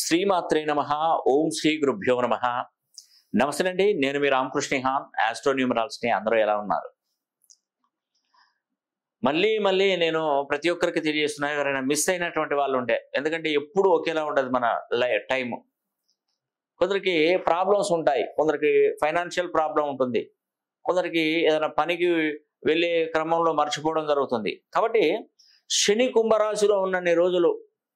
శ్రీమాత్రే నమః. ఓం శ్రీ గురుభ్యో నమః. నమస్తే అండి, నేను మీ రామకృష్ణహాన్, ఆస్ట్రోన్యూమరాలజిస్ట్. అందరూ ఎలా ఉన్నారు? మళ్ళీ నేను ప్రతి ఒక్కరికి తెలియజేస్తున్నా, ఎవరైనా మిస్ అయినటువంటి వాళ్ళు ఉంటే, ఎందుకంటే ఎప్పుడు ఒకేలా ఉండదు మన టైము. కొందరికి ప్రాబ్లమ్స్ ఉంటాయి, కొందరికి ఫైనాన్షియల్ ప్రాబ్లం ఉంటుంది, కొందరికి ఏదైనా పనికి వెళ్ళే క్రమంలో మర్చిపోవడం జరుగుతుంది. కాబట్టి శని కుంభరాశిలో ఉన్నన్ని రోజులు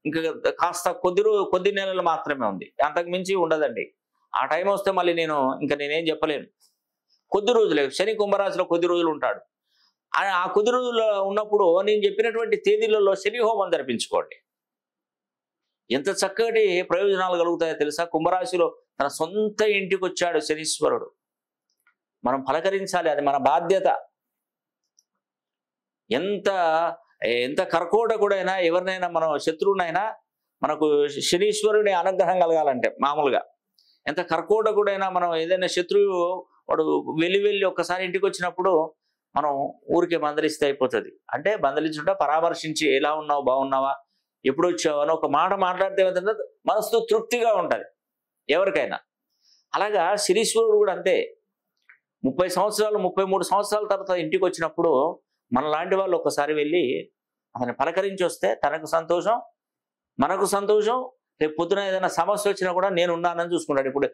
ఇంకా కాస్త కొద్ది నెలలు మాత్రమే ఉంది, అంతకు మించి ఉండదండి. ఆ టైం వస్తే మళ్ళీ నేనేం చెప్పలేను. కొద్ది రోజులే శని కుంభరాశిలో కొద్ది రోజులు ఉంటాడు. ఆ కొద్ది రోజుల్లో ఉన్నప్పుడు నేను చెప్పినటువంటి తేదీలలో శని హోమం జరిపించుకోండి. ఎంత చక్కటి ప్రయోజనాలు కలుగుతాయో తెలుసా? కుంభరాశిలో తన సొంత ఇంటికి వచ్చాడు శనీశ్వరుడు. మనం పలకరించాలి, అది మన బాధ్యత. ఎంత కర్కోటకుడైనా, ఎవరినైనా మనం శత్రువునైనా, మనకు శనీశ్వరుని అనుగ్రహం కలగాలంటే మామూలుగా ఎంత కర్కోటకుడైనా, మనం ఏదైనా శత్రువు వాడు వెళ్ళి ఒక్కసారి ఇంటికి వచ్చినప్పుడు మనం ఊరికే మందలిస్తే అయిపోతుంది. అంటే మందలించుంటా పరామర్శించి, ఎలా ఉన్నావు, బాగున్నావా, ఎప్పుడు వచ్చావు అని ఒక మాట మాట్లాడితే ఏమంటే మనసు తృప్తిగా ఉంటుంది ఎవరికైనా. అలాగా శనీశ్వరుడు కూడా అంతే. 30 సంవత్సరాలు 33 సంవత్సరాల తర్వాత ఇంటికి వచ్చినప్పుడు మనలాంటి వాళ్ళు ఒక్కసారి వెళ్ళి అతన్ని పలకరించి వస్తే తనకు సంతోషం, మనకు సంతోషం. రేపు పొద్దున ఏదైనా సమస్య వచ్చినా కూడా నేను ఉన్నానని చూసుకుంటాడు. ఇప్పుడు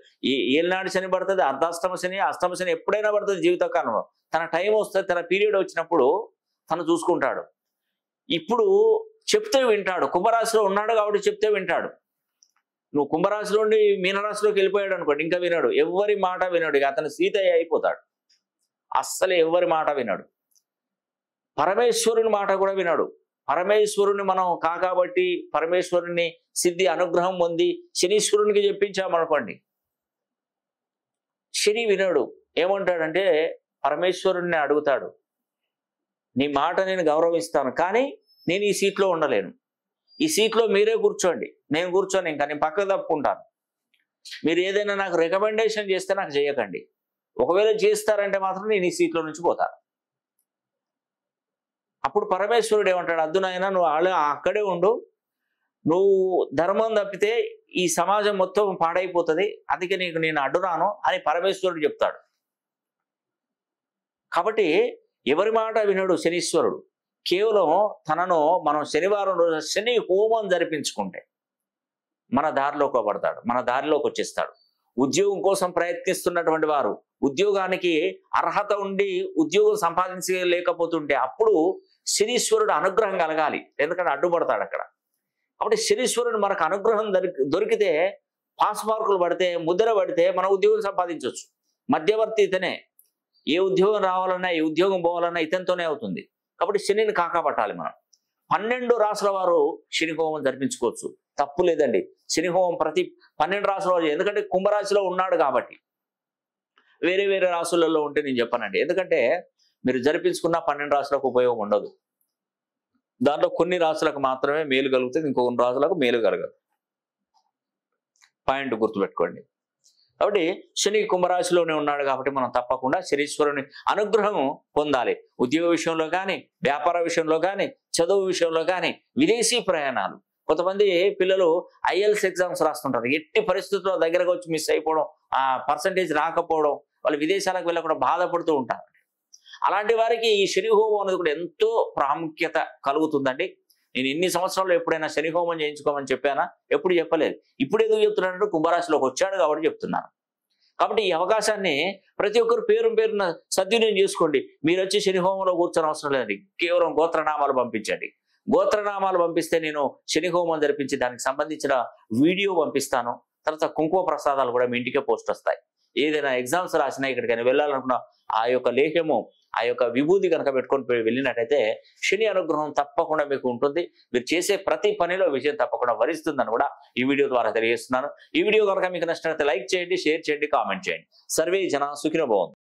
ఏళ్ళనాడు శని పడుతుంది, అర్ధాష్టమ శని, అష్టమ శని ఎప్పుడైనా పడుతుంది జీవితకాలంలో. తన టైం వస్తుంది, తన పీరియడ్ వచ్చినప్పుడు తను చూసుకుంటాడు. ఇప్పుడు చెప్తే వింటాడు. కుంభరాశిలో ఉన్నాడు కాబట్టి చెప్తే వింటాడు. నువ్వు కుంభరాశిలో నుండి మీనరాశిలోకి వెళ్ళిపోయాడు అనుకోండి, ఇంకా వినాడు, ఎవరి మాట వినాడు. ఇక అతను సీతయ్య అయిపోతాడు. అస్సలు ఎవరి మాట వినాడు. పరమేశ్వరుని మాట కూడా వినాడు. పరమేశ్వరుని మనం కాబట్టి పరమేశ్వరుని సిద్ధి అనుగ్రహం పొంది శనీశ్వరునికి చెప్పించామనుకోండి, శని వినాడు. ఏమంటాడంటే పరమేశ్వరుణ్ణి అడుగుతాడు, నీ మాట నేను గౌరవిస్తాను, కానీ నేను ఈ సీట్లో ఉండలేను. ఈ సీట్లో మీరే కూర్చోండి, నేను కూర్చోను, ఇంకా నేను పక్కకు తప్పుకుంటాను. మీరు ఏదైనా నాకు రికమెండేషన్ చేస్తే నాకు చేయకండి. ఒకవేళ చేస్తారంటే మాత్రం నేను ఈ సీట్లో నుంచి పోతాను. అప్పుడు పరమేశ్వరుడు ఏమంటాడు, అద్దునైనా నువ్వు అక్కడే ఉండు, నువ్వు ధర్మం తప్పితే ఈ సమాజం మొత్తం పాడైపోతుంది, అందుకే నేను అడ్డురాను అని పరమేశ్వరుడు చెప్తాడు. కాబట్టి ఎవరి మాట వినడు శనీశ్వరుడు. కేవలం తనను మనం శనివారం రోజు శని హోమం జరిపించుకుంటే మన దారిలోకి పడతాడు, మన దారిలోకి వచ్చేస్తాడు. ఉద్యోగం కోసం ప్రయత్నిస్తున్నటువంటి వారు, ఉద్యోగానికి అర్హత ఉండి ఉద్యోగం సంపాదించలేకపోతుంటే అప్పుడు శనీశ్వరుడు అనుగ్రహం కలగాలి, ఎందుకంటే అడ్డుపడతాడు అక్కడ. కాబట్టి శనీశ్వరుడు మనకు అనుగ్రహం దొరికితే, పాస్ మార్కులు పడితే, ముద్ర పడితే మన ఉద్యోగం సంపాదించవచ్చు. మధ్యవర్తి ఇతనే. ఏ ఉద్యోగం రావాలన్నా, ఏ ఉద్యోగం పోవాలన్నా ఇతనితోనే అవుతుంది. కాబట్టి శనిని కాకపట్టాలి మనం. 12 రాసుల వారు శని హోమం జరిపించుకోవచ్చు, తప్పు లేదండి. శని హోమం ప్రతి 12 రాసుల వారు, ఎందుకంటే కుంభరాశిలో ఉన్నాడు కాబట్టి. వేరే రాసులలో ఉంటే నేను చెప్పానండి, ఎందుకంటే మీరు జరిపించుకున్న 12 రాసులకు ఉపయోగం ఉండదు. దాంట్లో కొన్ని రాసులకు మాత్రమే మేలు కలుగుతుంది, ఇంకొన్ని రాసులకు మేలు కలగదు. పాయింట్ గుర్తుపెట్టుకోండి. కాబట్టి శని కుంభరాశిలోనే ఉన్నాడు కాబట్టి మనం తప్పకుండా శనీశ్వరుని అనుగ్రహం పొందాలి. ఉద్యోగ విషయంలో కానీ, వ్యాపార విషయంలో కానీ, చదువు విషయంలో కానీ, విదేశీ ప్రయాణాలు. కొంతమంది పిల్లలు IELTS ఎగ్జామ్స్ రాస్తుంటారు, ఎట్టి పరిస్థితుల్లో దగ్గరకు వచ్చి మిస్ అయిపోవడం, ఆ పర్సంటేజ్ రాకపోవడం, వాళ్ళు విదేశాలకు వెళ్ళకుండా బాధపడుతూ ఉంటారు. అలాంటి వారికి ఈ శని హోమం అనేది కూడా ఎంతో ప్రాముఖ్యత కలుగుతుందండి. నేను ఇన్ని సంవత్సరాలు ఎప్పుడైనా శని హోమం చేయించుకోమని చెప్పానా? ఎప్పుడు చెప్పలేదు. ఇప్పుడు ఎందుకు చెప్తున్నానంటే కుంభరాశిలోకి వచ్చాడు కాబట్టి చెప్తున్నాను. కాబట్టి ఈ అవకాశాన్ని ప్రతి ఒక్కరు పేరున సద్వినియోగం చేసుకోండి. మీరు వచ్చి శని హోమంలో కూర్చొని అవసరం లేదండి, కేవలం గోత్రనామాలు పంపించండి. గోత్రనామాలు పంపిస్తే నేను శని హోమం జరిపించి దానికి సంబంధించిన వీడియో పంపిస్తాను. తర్వాత కుంకుమ ప్రసాదాలు కూడా మీ ఇంటికే పోస్ట్ వస్తాయి. ఏదైనా ఎగ్జామ్స్ రాసినా, ఇక్కడికైనా వెళ్ళాలనుకున్నా ఆ యొక్క లేహ్యము, ఆ యొక్క విభూతి కనుక పెట్టుకొని వెళ్ళినట్టయితే శని అనుగ్రహం తప్పకుండా మీకు ఉంటుంది. మీరు చేసే ప్రతి పనిలో విజయం తప్పకుండా వరిస్తుందని కూడా ఈ వీడియో ద్వారా తెలియజేస్తున్నాను. ఈ వీడియో కనుక మీకు నచ్చినట్లయితే లైక్ చేయండి, షేర్ చేయండి, కామెంట్ చేయండి. సర్వే జన సుఖినో భవంతు.